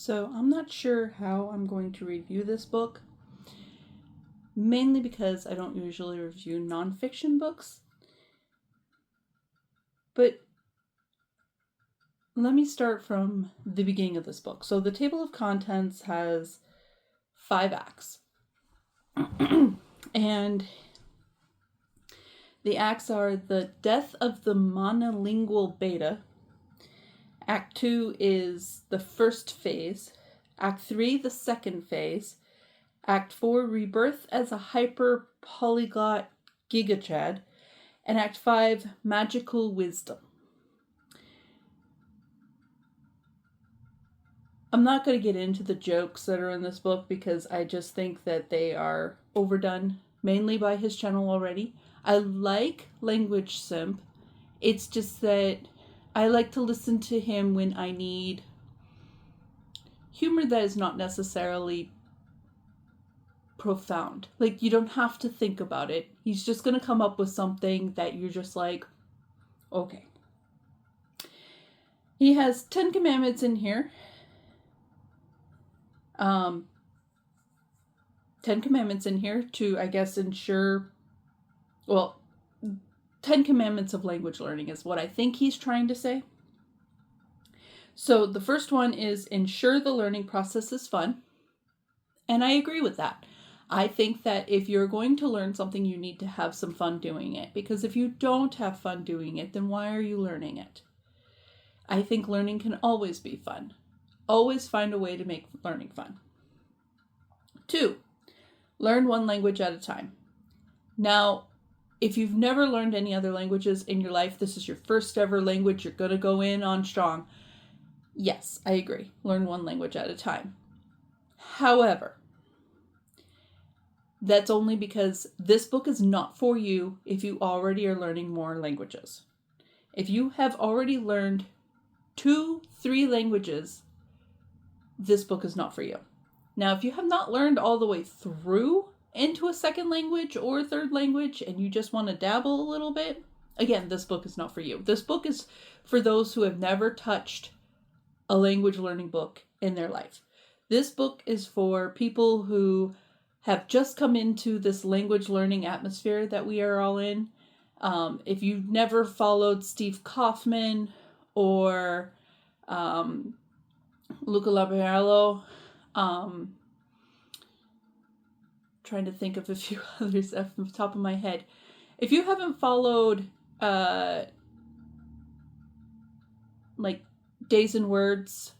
So I'm not sure how I'm going to review this book, mainly because I don't usually review nonfiction books. But let me start from the beginning of this book. So the table of contents has 5 acts. And the acts are the death of the monolingual beta. Act 2 is the first phase. Act 3, the second phase. Act 4, rebirth as a Hyperpolyglot Gigachad. And Act 5, magical wisdom. I'm not going to get into the jokes that are in this book because I just think that they are overdone, mainly by his channel already. I like Language Simp. It's just that I like to listen to him when I need humor that is not necessarily profound. Like, you don't have to think about it. He's just going to come up with something that you're just like, okay. He has 10 commandments in here. 10 commandments in here to, I guess, ensure, 10 commandments of language learning is what I think he's trying to say. So the first one is ensure the learning process is fun. And I agree with that. I think that if you're going to learn something, you need to have some fun doing it. Because if you don't have fun doing it, then why are you learning it? I think learning can always be fun. Always find a way to make learning fun. 2, learn one language at a time. Now, if you've never learned any other languages in your life, this is your first ever language, you're going to go in on strong. Yes, I agree. Learn one language at a time. However, that's only because this book is not for you if you already are learning more languages. If you have already learned 2-3 languages, this book is not for you. Now, if you have not learned all the way through into a second language or a third language and you just want to dabble a little bit, again, this book is not for you. This book is for those who have never touched a language learning book in their life. This book is for people who have just come into this language learning atmosphere that we are all in. If you've never followed Steve Kaufman or Luca Labriello, trying to think of a few others off the top of my head. If you haven't followed like Days and Words,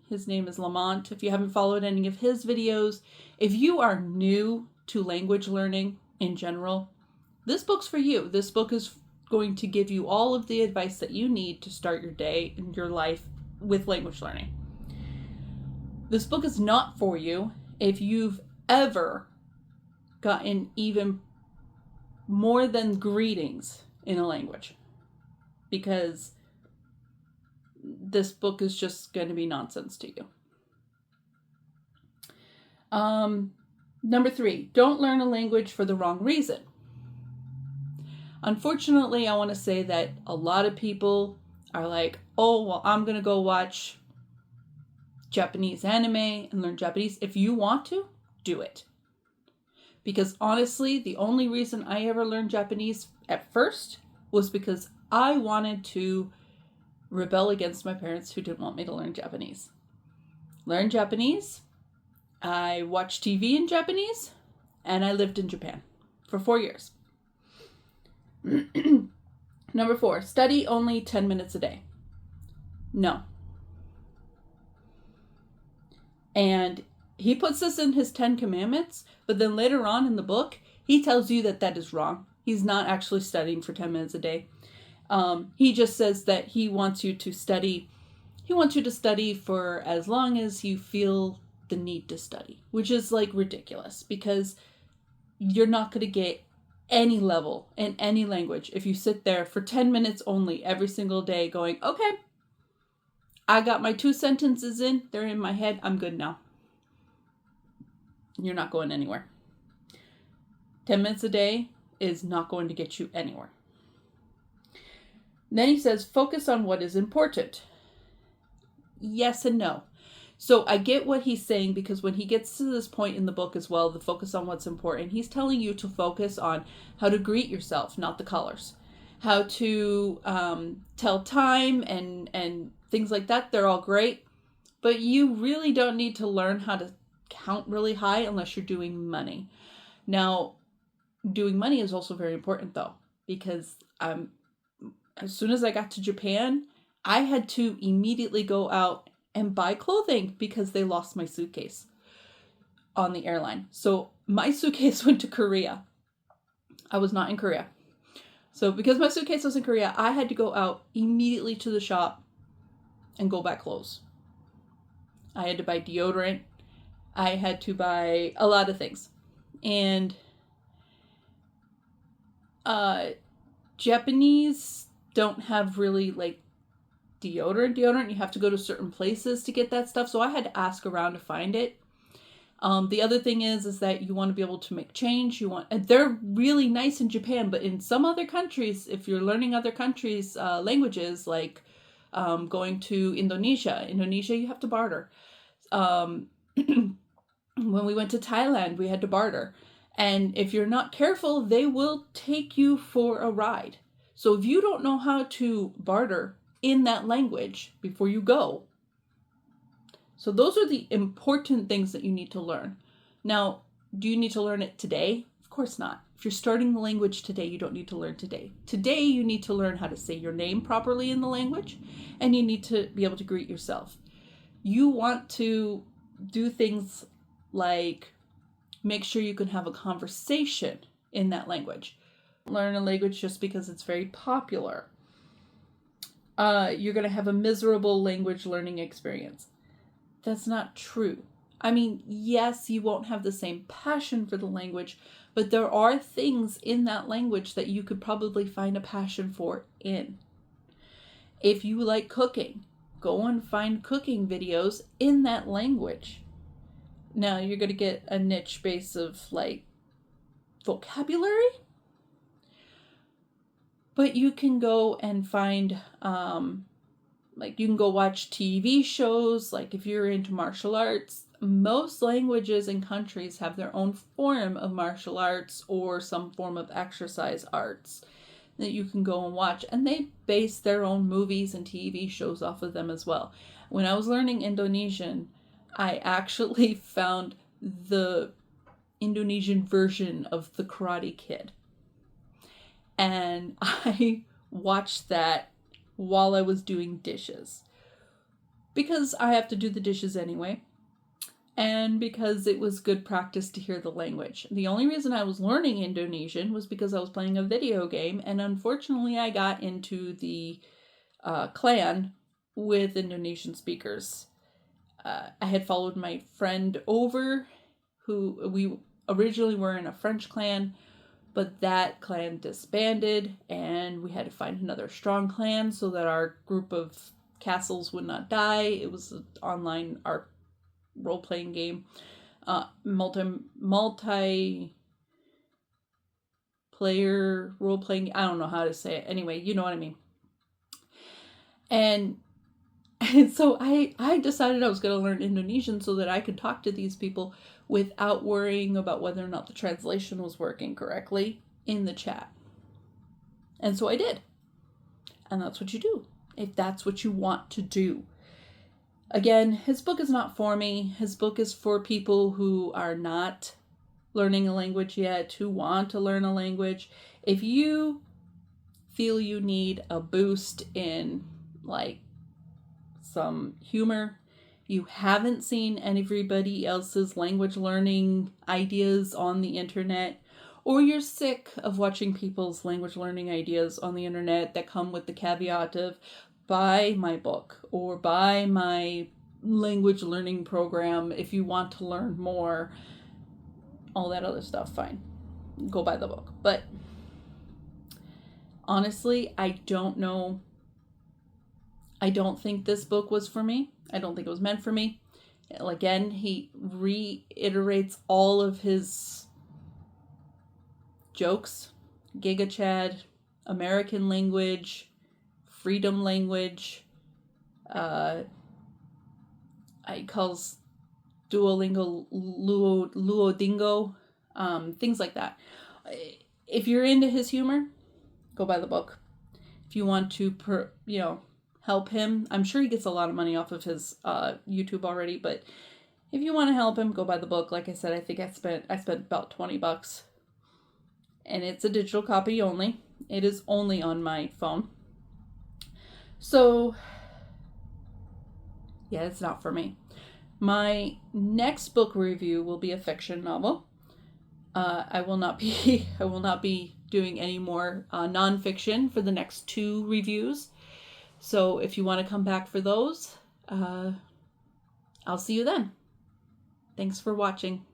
his name is Lamont. If you haven't followed any of his videos, if you are new to language learning in general, this book's for you. This book is going to give you all of the advice that you need to start your day and your life with language learning. This book is not for you if you've ever gotten even more than greetings in a language, because this book is just going to be nonsense to you. Number 3, don't learn a language for the wrong reason. Unfortunately, I want to say that a lot of people are like, oh, well, I'm going to go watch Japanese anime and learn Japanese. If you want to, do it. Because honestly, the only reason I ever learned Japanese at first was because I wanted to rebel against my parents who didn't want me to learn Japanese. Learn Japanese, I watched TV in Japanese, and I lived in Japan for 4 years. Number 4, study only 10 minutes a day. No. And he puts this in his 10 commandments, but then later on in the book, he tells you that that is wrong. He's not actually studying for 10 minutes a day. He just says that he wants you to study. He wants you to study for as long as you feel the need to study, which is like ridiculous because you're not going to get any level in any language if you sit there for 10 minutes only every single day going, okay, I got my 2 sentences in, they're in my head, I'm good now. You're not going anywhere. 10 minutes a day is not going to get you anywhere. Then he says, focus on what is important. Yes and no. So I get what he's saying, because when he gets to this point in the book as well, the focus on what's important, he's telling you to focus on how to greet yourself, not the colors. How to tell time and things like that. They're all great. But you really don't need to learn how to count really high unless you're doing money. Now, doing money is also very important though, because as soon as I got to Japan, I had to immediately go out and buy clothing because they lost my suitcase on the airline. So my suitcase went to Korea. I was not in Korea. So because my suitcase was in Korea, I had to go out immediately to the shop and go buy clothes. I had to buy deodorant. I had to buy a lot of things. And Japanese don't have really like deodorant. You have to go to certain places to get that stuff. So I had to ask around to find it. The other thing is that you want to be able to make change. They're really nice in Japan, but in some other countries, if you're learning other countries' languages, like going to Indonesia, you have to barter. When we went to Thailand, we had to barter. And if you're not careful, they will take you for a ride. So if you don't know how to barter in that language before you go. So those are the important things that you need to learn. Now, do you need to learn it today? Of course not. If you're starting the language today, you don't need to learn today. Today, you need to learn how to say your name properly in the language, and you need to be able to greet yourself. You want to do things like make sure you can have a conversation in that language. Learn a language just because it's very popular. You're going to have a miserable language learning experience. That's not true. I mean, yes, you won't have the same passion for the language, but there are things in that language that you could probably find a passion for in. If you like cooking, go and find cooking videos in that language. Now, you're going to get a niche base of like vocabulary, but you can go and find you can go watch TV shows. Like if you're into martial arts, most languages and countries have their own form of martial arts or some form of exercise arts that you can go and watch. And they base their own movies and TV shows off of them as well. When I was learning Indonesian, I actually found the Indonesian version of The Karate Kid. And I watched that while I was doing dishes. Because I have to do the dishes anyway. And because it was good practice to hear the language. The only reason I was learning Indonesian was because I was playing a video game. And unfortunately, I got into the clan with Indonesian speakers. I had followed my friend over, who we originally were in a French clan, but that clan disbanded and we had to find another strong clan so that our group of castles would not die. It was an online role-playing game, multi-player role-playing. I don't know how to say it. Anyway, you know what I mean. And so I decided I was going to learn Indonesian so that I could talk to these people without worrying about whether or not the translation was working correctly in the chat. And so I did. And that's what you do, if that's what you want to do. Again, his book is not for me. His book is for people who are not learning a language yet, who want to learn a language. If you feel you need a boost in like some humor, you haven't seen everybody else's language learning ideas on the internet, or you're sick of watching people's language learning ideas on the internet that come with the caveat of buy my book or buy my language learning program if you want to learn more, all that other stuff, fine, go buy the book. But honestly, I don't know. I don't think this book was for me. I don't think it was meant for me. Again, he reiterates all of his jokes. Gigachad, American language, freedom language, he calls Duolingo Luodingo, things like that. If you're into his humor, go buy the book. If you want to, help him, I'm sure he gets a lot of money off of his YouTube already, but if you want to help him, go buy the book. Like I said, I think I spent about $20, and it's a digital copy only. It is only on my phone. So, yeah, it's not for me. My next book review will be a fiction novel. I will not be doing any more nonfiction for the next 2 reviews. So if you want to come back for those, I'll see you then. Thanks for watching.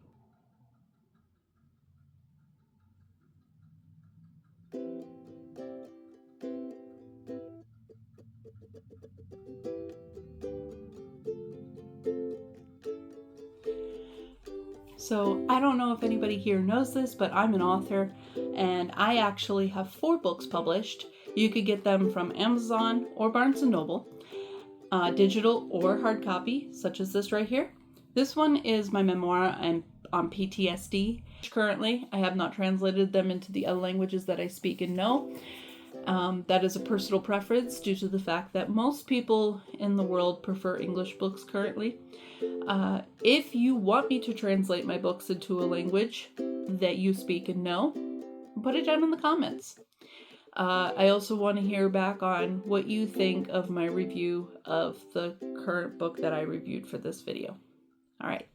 So I don't know if anybody here knows this, but I'm an author, and I actually have 4 books published. You could get them from Amazon or Barnes & Noble, digital or hard copy, such as this right here. This one is my memoir on PTSD. Currently, I have not translated them into the other languages that I speak and know. That is a personal preference due to the fact that most people in the world prefer English books currently. If you want me to translate my books into a language that you speak and know, put it down in the comments. I also want to hear back on what you think of my review of the current book that I reviewed for this video. All right.